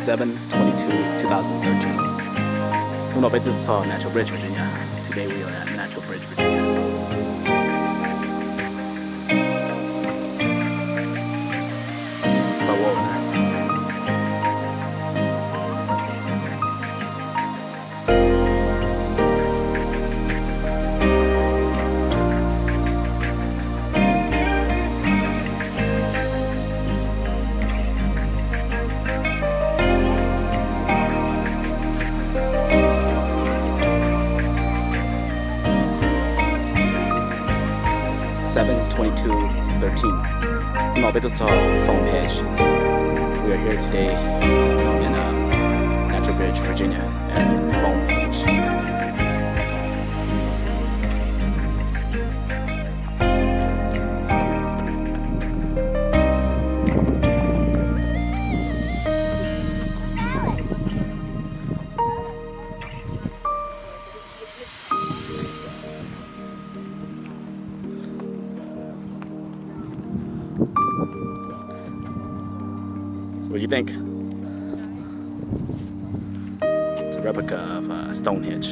7/22/2013. We're not based in Natural Bridge, Virginia. Today we are at Natural Bridge, Virginia. But whoa there. 7/22/13. No, but it's our phone page. We are here today in Natural Bridge, Virginia, at phone page. So what do you think? It's a replica of Stonehenge.